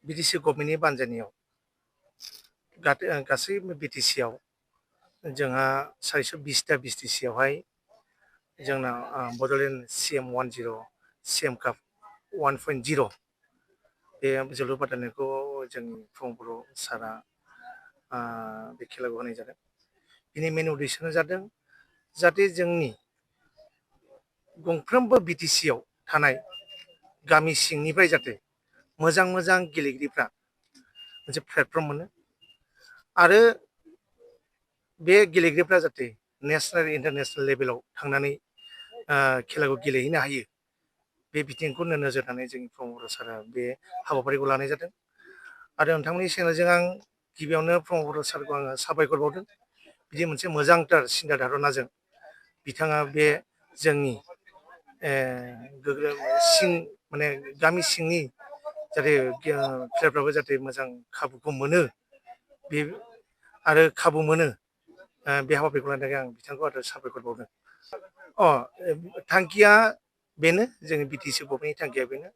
BTC गभर्नमेन्टनि बानजायनायाव गासै बिटिसिआव जोंहा 420टा बिटिसिआवहाय जोंना बड'लेण्ड CM10 CM काप 1.0 बे जोलुर बादायनायखौ जोंनि प्रमद बर' सारा बे खेलाखौ होनाय जादों। बिनि मेन उद्देश्यआनो जादों जाहाथे जोंनि गंफ्रोमबो बिटिसिआव थानाय गामि सिंनिफ्राय जाहाथे मोजां मोजां गेलेगिरिफ्रा मोनसे प्लेटफर्म मोनो आरो बे गेलेगिरिफ्रा जाहाथे नेशनेल इन्टारनेशनेल लेभेलाव थांनानै खेलाखौ गेलेहैनो हायो बे बिथिंखौ नोजोर होनानै जोंनि प्रमद बर' सारा बे हाबाफारिखौ लानाय जादों आरो नोंथांमोननि चेनेलजों आं गिबियावनो प्रमद बर' सारखौ आङो साबायखर बावदों। बिदि मोनसे मोजांथार सिन्था धारनाजों बिथाङा बे जोंनि सिं माने गामि सिंनि जाहाथे प्लेयारफ्राबो जाहाथे मोजां खाबुखौ मोनो बे आरो खाबु मोनो बे हाबाफारिखौ लानो थाखाय आं बिथांखौ आरो साबायखर बावदों। थांखिया बेनो जोंनि बिटिसि गभर्नमेन्टनि थांखिया बेनो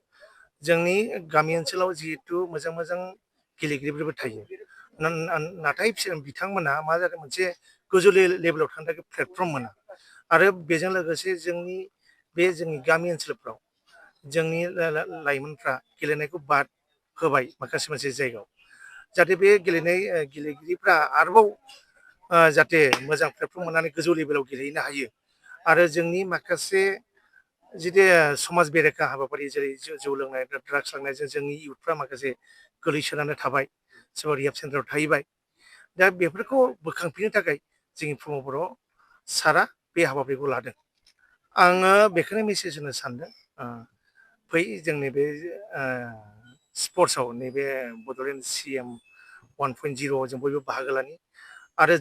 जोंनि गामि ओनसोलाव जिहेतु मोजां मोजां गेलेगिरिफोरबो थायो नाथाय बिथांमोना मा जादों मोनसे गोजौ लेभेलाव थांनो थाखाय प्लेटफर्म मोना आरो बेजों लोगोसे जोंनि गामि ओनसोलफ्राव जोंनि लाइमोनफ्रा गेलेनायखौ बाद होबाय माखासे जायगायाव जाहाथे बे गेलेगिरिफ्रा आरोबाव जाहाथे मोजां प्लेटफर्म मोननानै गोजौ लेभेलाव गेलेहैनो हायो आरो जोंनि माखासे जुदि समाज बेरेखा हाबाफारि जेरै जौ लोंनाय ड्राग्स लांनायजों जोंनि इउथफ्रा माखासे गोलैसोनानै थाबाय सोरबा रिहाब सेन्टाराव थाहैबाय दा बेफोरखौ बोखांफिननो थाखाय जोंनि प्रमद बर' सारा बे हाबाफारिखौ लादों। आङो बेखौनो मेसेज होनो सानदों फै जोंनि बे स्पर्ट्सआव नैबे बड'लेण्ड CM1.0 जों बयबो बाहागो लानि आरो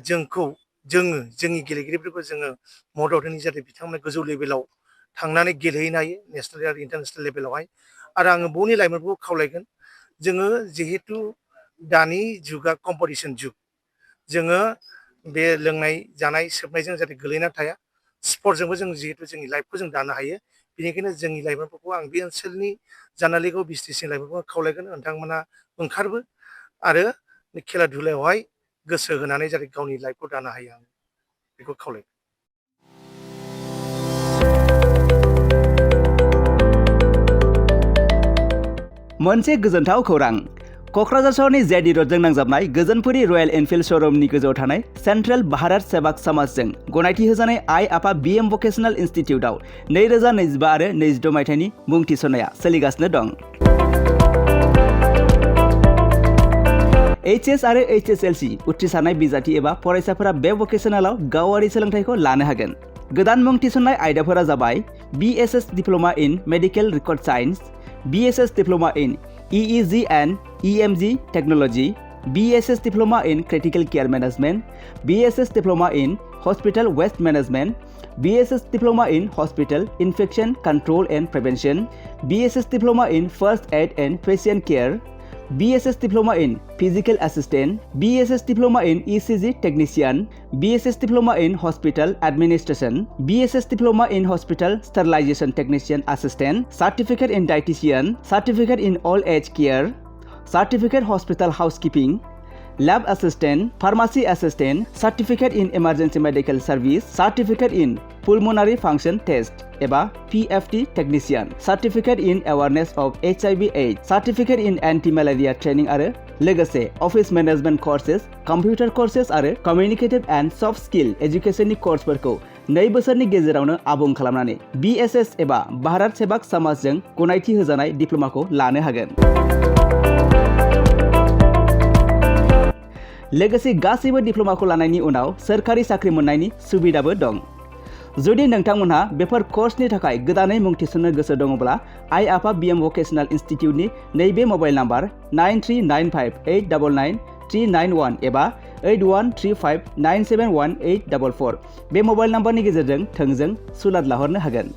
जोंनि गेलेगिरिफोरखौ जोङो मदद होनो जाहाथे बिथांमोना गोजौ लेभेलाव थांनानै गेलेहैनो हायो नेशनेल आरो इन्टारनेशनेल लेभेलावहाय आरो आङो बयनि लाइमोनफोरखौ खावलायगोन जोङो जिहेतु दानि जुगा कम्पिटिसन जुग जोङो बे लोंनाय जानाय सोबनायजों जाहाथे गोलैना थाया स्पर्टजोंबो जों जिहेतु जोंनि लाइफखौ जों दानो हायो बेनिखायनो जोंनि लाइमोनफोरखौ आं बे ओनसोलनि जानालिगौ बिटिसि लाइमोनफोरखौ खावलायगोन नोंथांमोना ओंखारबो आरो खेला दुलायावहाय गोसो होनानै जाहाथे गावनि लाइफखौ दानो हायो आं बेखौ खावलायगोन। मोनसे गोजोनथाव खौरां क'क्राझार सहरनि जेडि रडजों नांजाबनाय गोजोनपुरी रयेल एनफिल्ड श'रुमनि गोजौआव थानाय सेन्ट्रेल भारत सेवाक समाजजों गनायथि होजानाय आइ आफा BM भकेशनेल इनस्टिट्यूटआव 2025 आरो 26 मायथाइनि मुं थिसननाया सोलिगासिनो दं। HS आरो HSLC उथ्रिसारनाय बिजाथि एबा फरायसाफोरा बे भकेशनेलाव गावारि सोलोंथाइखौ लानो हागोन। गोदान मुं थिसननाय आयदाफोरा जाबाय BSS diploma in medical record science, BSS diploma in EEG and EMG Technology, BSS Diploma in Critical Care Management, BSS Diploma in Hospital Waste Management, BSS Diploma in Hospital Infection Control and Prevention, BSS Diploma in First Aid and Patient Care, BSS Diploma in Physical Assistant, BSS Diploma in ECG Technician, BSS Diploma in Hospital Administration, BSS Diploma in Hospital Sterilization Technician Assistant, Certificate in Dietitian, Certificate in Old Age Care, Certificate Hospital Housekeeping, Lab Assistant, Pharmacy Assistant, Certificate in Emergency Medical Service, Certificate in Pulmonary Function Test एबा PFT Technician, Certificate in Awareness of HIV/AIDS, Certificate in Anti-Malaria Training आरो लोगोसे Office Management Courses, Computer Courses आरो Communicative and Soft Skill Educationनि कर्सफोरखौ 2 बोसोरनि गेजेरावनो आबुं खालामनानै BSS एबा भारत सेवाक समाजजों गनायथि होजानाय डिप्ल'माखौ लानो हागोन। लोगोसे गासैबो डिप्ल'माखौ लानायनि उनाव सोरखारि साख्रि मोननायनि सुबिदाबो दं। जुदि नोंथांमोनहा बेफोर कर्सनि थाखाय गोदानै मुं थिसननो गोसो दङब्ला आइ आफा BM भकेशनेल इनस्टिट्यूटनि नैबे मबाइल नाम्बार 9395899391 एबा 8135971844 बे मबाइल नाम्बारनि गेजेरजों थोंजों सुलाद लाहरनो हागोन।